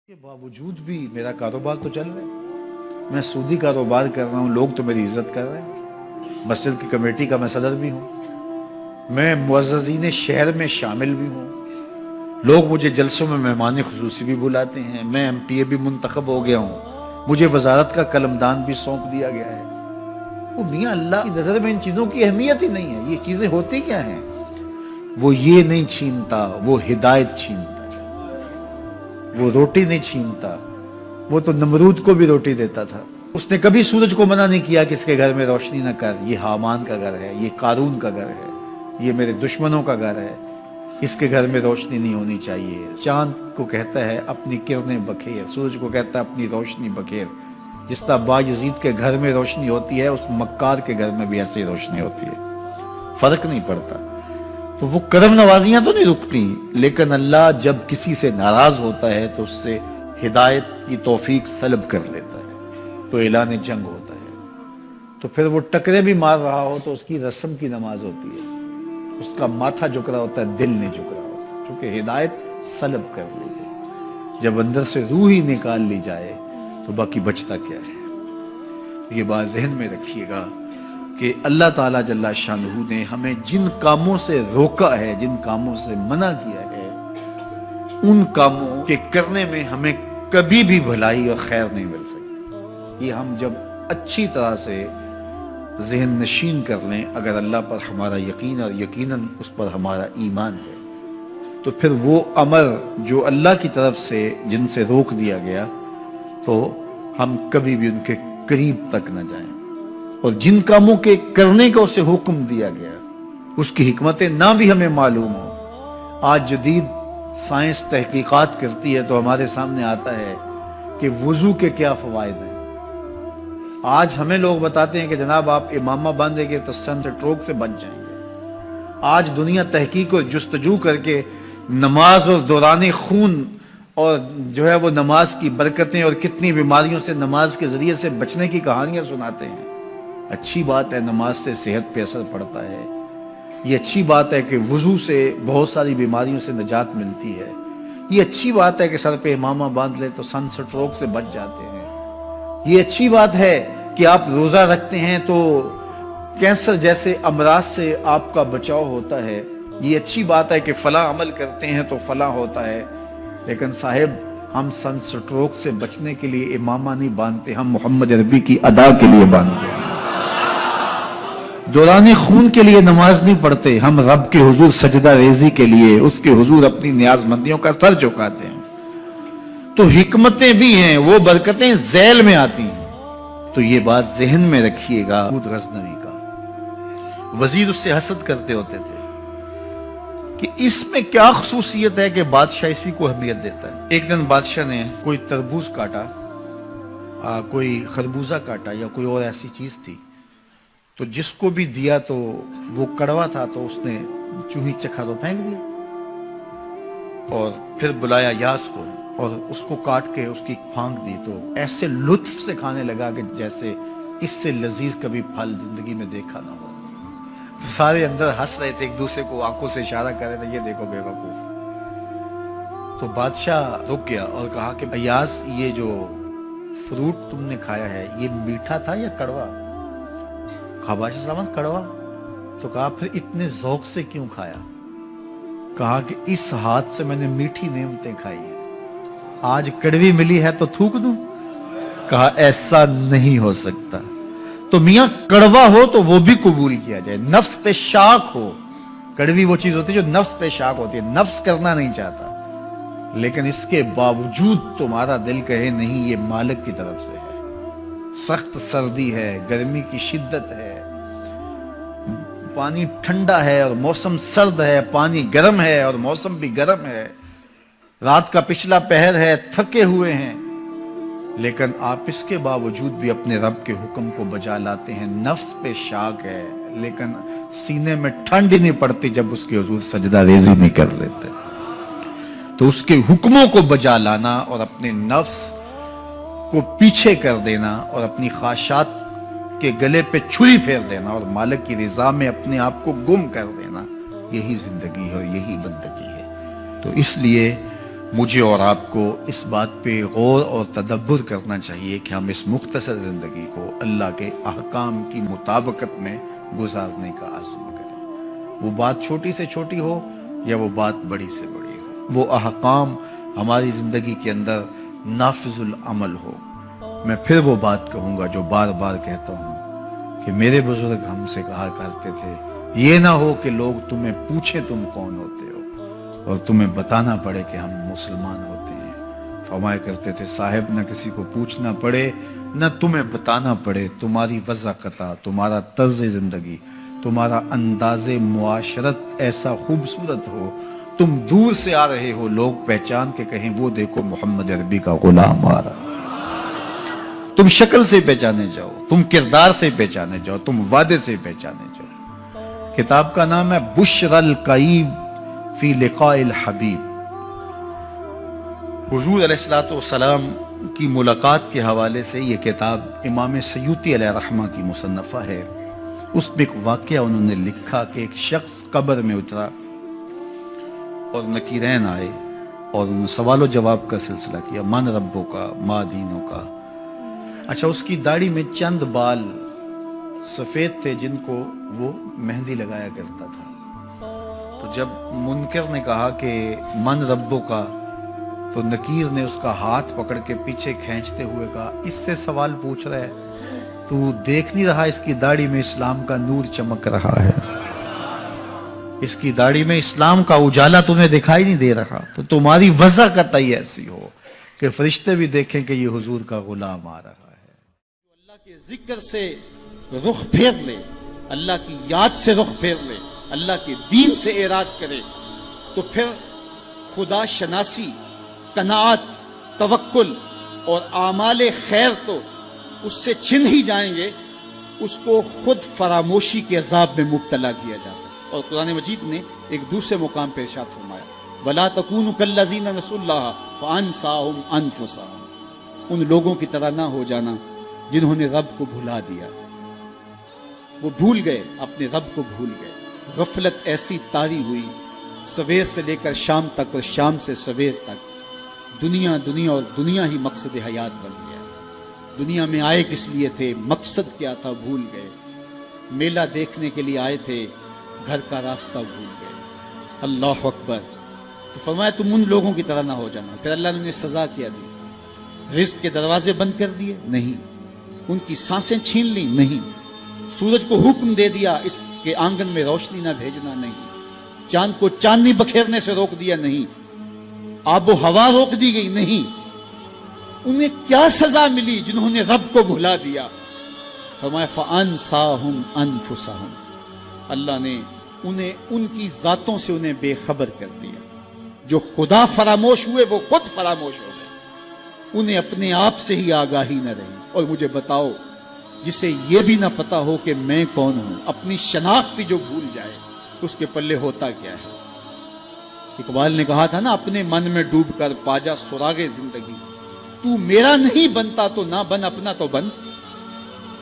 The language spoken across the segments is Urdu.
کے باوجود بھی میرا کاروبار تو چل رہا ہے، میں سودی کاروبار کر رہا ہوں، لوگ تو میری عزت کر رہے ہیں، مسجد کی کمیٹی کا میں صدر بھی ہوں، میں معززین شہر میں شامل بھی ہوں، لوگ مجھے جلسوں میں مہمان خصوصی بھی بلاتے ہیں، میں ایم پی اے بھی منتخب ہو گیا ہوں، مجھے وزارت کا قلمدان بھی سونپ دیا گیا ہے۔ وہ میاں اللہ کی نظر میں ان چیزوں کی اہمیت ہی نہیں ہے، یہ چیزیں ہوتی کیا ہیں؟ وہ یہ نہیں چھینتا، وہ ہدایت چھینتا، وہ روٹی نہیں چھینتا، وہ تو نمرود کو بھی روٹی دیتا تھا۔ اس نے کبھی سورج کو منع نہیں کیا کہ اس کے گھر میں روشنی نہ کر، یہ حامان کا گھر ہے، یہ قارون کا گھر ہے، یہ میرے دشمنوں کا گھر ہے، اس کے گھر میں روشنی نہیں ہونی چاہیے۔ چاند کو کہتا ہے اپنی کرنیں بکھیر، سورج کو کہتا ہے اپنی روشنی بکھیر۔ جس طرح باجزید کے گھر میں روشنی ہوتی ہے، اس مکار کے گھر میں بھی ایسی روشنی ہوتی ہے، فرق نہیں پڑتا۔ تو وہ کرم نوازیاں تو نہیں رکتی، لیکن اللہ جب کسی سے ناراض ہوتا ہے تو اس سے ہدایت کی توفیق سلب کر لیتا ہے، تو اعلان جنگ ہوتا ہے۔ تو پھر وہ ٹکرے بھی مار رہا ہو تو اس کی رسم کی نماز ہوتی ہے، اس کا ماتھا جھک رہا ہوتا ہے، دل نہیں جھک رہا ہوتا، کیونکہ ہدایت سلب کر لی گئی۔ جب اندر سے روح ہی نکال لی جائے تو باقی بچتا کیا ہے؟ یہ بات ذہن میں رکھیے گا کہ اللہ تعالیٰ جل شانہ نے ہمیں جن کاموں سے روکا ہے، جن کاموں سے منع کیا ہے، ان کاموں کے کرنے میں ہمیں کبھی بھی بھلائی اور خیر نہیں مل سکتی۔ یہ ہم جب اچھی طرح سے ذہن نشین کر لیں، اگر اللہ پر ہمارا یقین اور یقیناً اس پر ہمارا ایمان ہے، تو پھر وہ امر جو اللہ کی طرف سے جن سے روک دیا گیا، تو ہم کبھی بھی ان کے قریب تک نہ جائیں، اور جن کاموں کے کرنے کا اسے حکم دیا گیا اس کی حکمتیں نہ بھی ہمیں معلوم ہو۔ آج جدید سائنس تحقیقات کرتی ہے تو ہمارے سامنے آتا ہے کہ وضو کے کیا فوائد ہیں۔ آج ہمیں لوگ بتاتے ہیں کہ جناب آپ امامہ باندھیں گے تو سن سٹروک سے بچ جائیں گے۔ آج دنیا تحقیق اور جستجو کر کے نماز اور دوران خون اور جو ہے وہ نماز کی برکتیں اور کتنی بیماریوں سے نماز کے ذریعے سے بچنے کی کہانیاں سناتے ہیں۔ اچھی بات ہے، نماز سے صحت پہ اثر پڑتا ہے، یہ اچھی بات ہے کہ وضو سے بہت ساری بیماریوں سے نجات ملتی ہے، یہ اچھی بات ہے کہ سر پہ امامہ باندھ لے تو سن سٹروک سے بچ جاتے ہیں، یہ اچھی بات ہے کہ آپ روزہ رکھتے ہیں تو کینسر جیسے امراض سے آپ کا بچاؤ ہوتا ہے، یہ اچھی بات ہے کہ فلاں عمل کرتے ہیں تو فلاں ہوتا ہے۔ لیکن صاحب، ہم سن سٹروک سے بچنے کے لیے امامہ نہیں باندھتے، ہم محمد عربی کی ادا کے لیے باندھتے ہیں۔ دوران خون کے لیے نماز نہیں پڑھتے، ہم رب کے حضور سجدہ ریزی کے لیے اس کے حضور اپنی نیاز مندیوں کا سر جھکاتے ہیں۔ تو حکمتیں بھی ہیں، وہ برکتیں ذیل میں آتی ہیں۔ تو یہ بات ذہن میں رکھیے گا۔ غزنوی کا وزیر اس سے حسد کرتے ہوتے تھے کہ اس میں کیا خصوصیت ہے کہ بادشاہ اسی کو اہمیت دیتا ہے۔ ایک دن بادشاہ نے کوئی تربوز کاٹا، کوئی خربوزہ کاٹا یا کوئی اور ایسی چیز تھی، تو جس کو بھی دیا تو وہ کڑوا تھا، تو اس نے چوہی چکھا تو پھینک دیا، اور پھر بلایا یاس کو اور اس کو کاٹ کے اس کی پھانک دی، تو ایسے لطف سے کھانے لگا کہ جیسے اس سے لذیذ کبھی پھل زندگی میں دیکھا نہ ہو۔ تو سارے اندر ہنس رہے تھے، ایک دوسرے کو آنکھوں سے اشارہ کر رہے تھے، یہ دیکھو بے وقوف۔ تو بادشاہ رک گیا اور کہا کہ ایاز، یہ جو فروٹ تم نے کھایا ہے یہ میٹھا تھا یا کڑوا؟ کہا بادشاہ سلامت کڑوا۔ تو کہا پھر اتنے ذوق سے کیوں کھایا؟ کہا کہ اس ہاتھ سے میں نے میٹھی نعمتیں کھائی ہیں، آج کڑوی ملی ہے تو تھوک دوں؟ کہا ایسا نہیں ہو سکتا۔ تو میاں کڑوا ہو تو وہ بھی قبول کیا جائے، نفس پہ شاک ہو۔ کڑوی وہ چیز ہوتی ہے جو نفس پہ شاک ہوتی ہے، نفس کرنا نہیں چاہتا، لیکن اس کے باوجود تمہارا دل کہے نہیں، یہ مالک کی طرف سے ہے۔ سخت سردی ہے، گرمی کی شدت ہے، پانی ٹھنڈا ہے اور موسم سرد ہے، پانی گرم ہے اور موسم بھی گرم ہے، رات کا پچھلا پہر ہے، تھکے ہوئے ہیں، لیکن آپ اس کے باوجود بھی اپنے رب کے حکم کو بجا لاتے ہیں۔ نفس پہ شاک ہے لیکن سینے میں ٹھنڈ ہی نہیں پڑتی جب اس کے حضور سجدہ ریزی نہیں کر لیتے۔ تو اس کے حکموں کو بجا لانا اور اپنے نفس کو پیچھے کر دینا اور اپنی خواہشات کے گلے پہ چھری پھیر دینا اور مالک کی رضا میں اپنے آپ کو گم کر دینا، یہی زندگی ہے اور یہی بندگی ہے۔ تو اس لیے مجھے اور آپ کو اس بات پہ غور اور تدبر کرنا چاہیے کہ ہم اس مختصر زندگی کو اللہ کے احکام کی مطابقت میں گزارنے کا عزم کریں، وہ بات چھوٹی سے چھوٹی ہو یا وہ بات بڑی سے بڑی ہو، وہ احکام ہماری زندگی کے اندر نافذ العمل ہو۔ میں پھر وہ بات کہوں گا جو بار بار کہتا ہوں کہ میرے بزرگ ہم سے کہا کرتے تھے، یہ نہ ہو کہ لوگ تمہیں پوچھیں تم کون ہوتے ہو اور تمہیں بتانا پڑے کہ ہم مسلمان ہوتے ہیں۔ فرمایا کرتے تھے صاحب نہ کسی کو پوچھنا پڑے نہ تمہیں بتانا پڑے، تمہاری وضاحت، تمہارا طرز زندگی، تمہارا انداز معاشرت ایسا خوبصورت ہو، تم دور سے آ رہے ہو لوگ پہچان کے کہیں وہ دیکھو محمد عربی کا غلام آ رہا، تم شکل سے پہچانے جاؤ، تم کردار سے پہچانے جاؤ، تم وعدے سے پہچانے جاؤ۔ کتاب کا نام ہے بشر القیب فی لقاء الحبیب۔ حضور علیہ السلام کی ملاقات کے حوالے سے یہ کتاب امام سیوطی علیہ رحمہ کی مصنفہ ہے۔ اس میں ایک واقعہ انہوں نے لکھا کہ ایک شخص قبر میں اترا اور نکیرین آئے اور انہوں نے سوال و جواب کا سلسلہ کیا، من ربوں کا، ما دینوں کا۔ اچھا، اس کی داڑھی میں چند بال سفید تھے جن کو وہ مہندی لگایا کرتا تھا۔ تو جب منکر نے کہا کہ من ربوں کا، تو نکیر نے اس کا ہاتھ پکڑ کے پیچھے کھینچتے ہوئے کہا اس سے سوال پوچھ رہا ہے، تو دیکھ نہیں رہا اس کی داڑھی میں اسلام کا نور چمک رہا ہے، اس کی داڑھی میں اسلام کا اجالا تمہیں دکھائی نہیں دے رہا؟ تو تمہاری وجہ قطعی ایسی ہو کہ فرشتے بھی دیکھیں کہ یہ حضور کا غلام آ رہا ہے۔ اللہ کے ذکر سے رخ پھیر لے، اللہ کی یاد سے رخ پھیر لے، اللہ کے دین سے اعراض کرے، تو پھر خدا شناسی، قناعت، توکل اور اعمال خیر تو اس سے چھن ہی جائیں گے، اس کو خود فراموشی کے عذاب میں مبتلا کیا جاتا ہے۔ اور قرآن مجید نے ایک دوسرے مقام پہ ارشاد فرمایا وَلَا تَكُونُوا كَالَّذِينَ نَسُوا اللَّهَ فَأَنسَاهُمْ أَنفُسَهُمْ، ان لوگوں کی طرح نہ ہو جانا جنہوں نے رب کو بھلا دیا، وہ بھول گئے، اپنے رب کو بھول گئے۔ غفلت ایسی طاری ہوئی سویر سے لے کر شام تک اور شام سے سویر تک، دنیا دنیا اور دنیا ہی مقصد حیات بن گیا۔ دنیا میں آئے کس لیے تھے، مقصد کیا تھا، بھول گئے۔ میلہ دیکھنے کے لیے آئے تھے، گھر کا راستہ بھول گئے۔ اللہ اکبر۔ تو فرمایا تم ان لوگوں کی طرح نہ ہو جانا۔ پھر اللہ نے انہیں سزا کیا دی، رزق کے دروازے بند کر دیے؟ نہیں۔ ان کی سانسیں چھین لی؟ نہیں۔ سورج کو حکم دے دیا اس کے آنگن میں روشنی نہ بھیجنا؟ نہیں۔ چاند کو چاندنی بکھیرنے سے روک دیا؟ نہیں۔ آب و ہوا روک دی گئی؟ نہیں۔ انہیں کیا سزا ملی جنہوں نے رب کو بھلا دیا؟ فرمایا فَأَنسَاهُمْ أَنفُسَهُمْ، اللہ نے انہیں ان کی ذاتوں سے انہیں بے خبر کر دیا۔ جو خدا فراموش ہوئے وہ خود فراموش ہو گئے، انہیں اپنے آپ سے ہی آگاہی نہ رہی۔ اور مجھے بتاؤ، جسے یہ بھی نہ پتا ہو کہ میں کون ہوں، اپنی شناخت جو بھول جائے، اس کے پلے ہوتا کیا ہے؟ اقبال نے کہا تھا نا، اپنے من میں ڈوب کر پاجا سراغ زندگی، تو میرا نہیں بنتا تو نہ بن، اپنا تو بن۔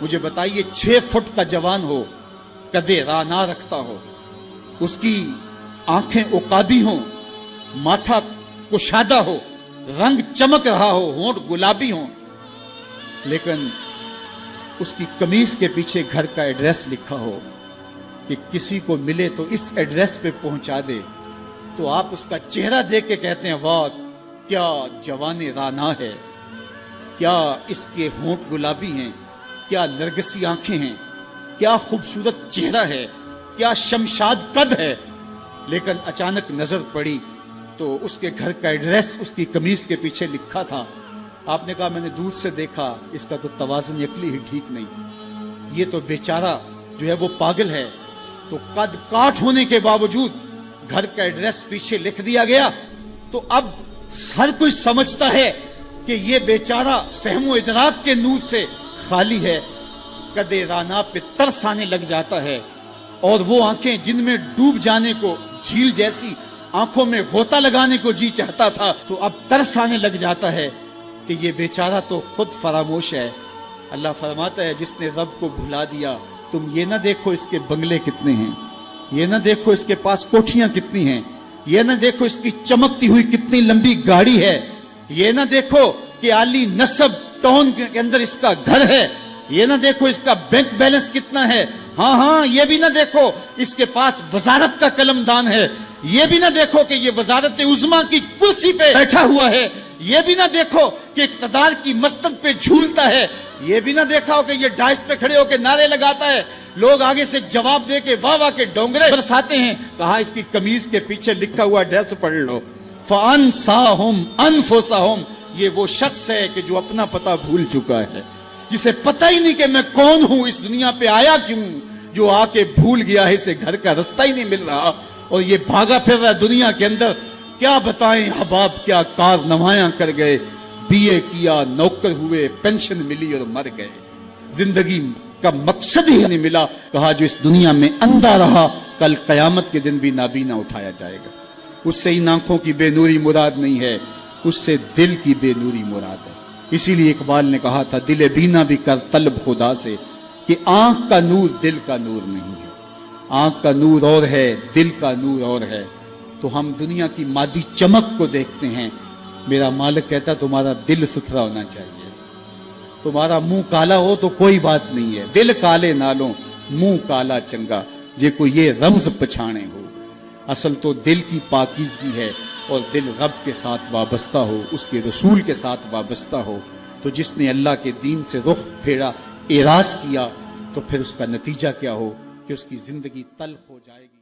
مجھے بتائیے 6 فٹ کا جوان ہو، قدے راہ نہ رکھتا ہو، اس کی آنکھیں عقابی ہوں، ماتھا کشادہ ہو، رنگ چمک رہا ہو، ہونٹ گلابی ہوں، لیکن اس کی قمیض کے پیچھے گھر کا ایڈریس لکھا ہو کہ کسی کو ملے تو اس ایڈریس پہ پہنچا دے، تو آپ اس کا چہرہ دیکھ کے کہتے ہیں واہ کیا جوان رانا ہے، کیا اس کے ہونٹ گلابی ہیں، کیا نرگسی آنکھیں ہیں، کیا خوبصورت چہرہ ہے، کیا شمشاد قد ہے۔ لیکن اچانک نظر پڑی تو اس کے گھر کا ایڈریس اس کی قمیض کے پیچھے لکھا تھا۔ آپ نے کہا میں نے دور سے دیکھا، اس کا تو توازن عقلی ہی ٹھیک نہیں، یہ تو بیچارہ جو ہے وہ پاگل ہے۔ تو قد کاٹ ہونے کے باوجود گھر کا ایڈریس پیچھے لکھ دیا گیا، تو اب ہر کوئی سمجھتا ہے کہ یہ بیچارہ فہم و ادراک کے نور سے خالی ہے۔ قدے رانا پہ ترس آنے لگ جاتا ہے، اور وہ آنکھیں جن میں ڈوب جانے کو، جھیل جیسی آنکھوں میں غوطہ لگانے کو جی چاہتا تھا، تو اب ترس آنے لگ جاتا ہے کہ یہ بیچارہ تو خود فراموش ہے۔ اللہ فرماتا ہے جس نے رب کو بھلا دیا، تم یہ نہ دیکھو اس کے بنگلے کتنے ہیں، یہ نہ دیکھو اس کے پاس کوٹھیاں کتنی ہیں، یہ نہ دیکھو اس کی چمکتی ہوئی کتنی لمبی گاڑی ہے، یہ نہ دیکھو کہ عالی نسب ٹاؤن کے اندر اس کا گھر ہے، یہ نہ دیکھو اس کا بینک بیلنس کتنا ہے، ہاں یہ بھی نہ دیکھو اس کے پاس وزارت کا قلم دان ہے، یہ بھی نہ دیکھو کہ یہ وزارت عظمیٰ کی کرسی پہ بیٹھا ہوا ہے، یہ بھی نہ دیکھو کہ اقتدار کی مسند پہ جھولتا ہے، یہ بھی نہ دیکھا ہو کہ یہ ڈائس پہ کھڑے ہو کے نعرے لگاتا ہے، لوگ آگے سے جواب دے کے واہ واہ کے ڈونگرے برساتے ہیں۔ کہا اس کی قمیض کے پیچھے لکھا ہوا ایڈریس پڑھ لو، فَأَنْسَاهُمْ أَنفُسَهُمْ، یہ وہ شخص ہے کہ جو اپنا پتہ بھول چکا ہے، جسے پتہ ہی نہیں کہ میں کون ہوں، اس دنیا پہ آیا کیوں، جو آ کے بھول گیا ہے، اسے گھر کا رستہ ہی نہیں مل رہا اور یہ بھاگا پھر رہا ہے دنیا کے اندر۔ کیا بتائیں احباب، کیا کارنامائیاں کر گئے، بی اے کیا، نوکر ہوئے، پینشن ملی اور مر گئے، زندگی کا مقصد ہی نہیں ملا۔ کہا جو اس دنیا میں اندھا رہا کل قیامت کے دن بھی نابینا اٹھایا جائے گا۔ اس سے ان آنکھوں کی بے نوری مراد نہیں ہے، اس سے دل کی بے نوری مراد ہے۔ اسی لیے اقبال نے کہا تھا دل بینا بھی کر طلب خدا سے، کہ آنکھ کا نور دل کا نور نہیں ہے، آنکھ کا نور اور ہے، دل کا نور اور ہے۔ تو ہم دنیا کی مادی چمک کو دیکھتے ہیں، میرا مالک کہتا تمہارا دل ستھرا ہونا چاہیے، تمہارا منہ کالا ہو تو کوئی بات نہیں ہے، دل کالے نالوں منہ کالا چنگا، جے کو یہ رمز پچھانے ہو۔ اصل تو دل کی پاکیزگی ہے، اور دل رب کے ساتھ وابستہ ہو، اس کے رسول کے ساتھ وابستہ ہو۔ تو جس نے اللہ کے دین سے رخ پھیرا، اعراض کیا، تو پھر اس کا نتیجہ کیا ہو کہ اس کی زندگی تلخ ہو جائے گی۔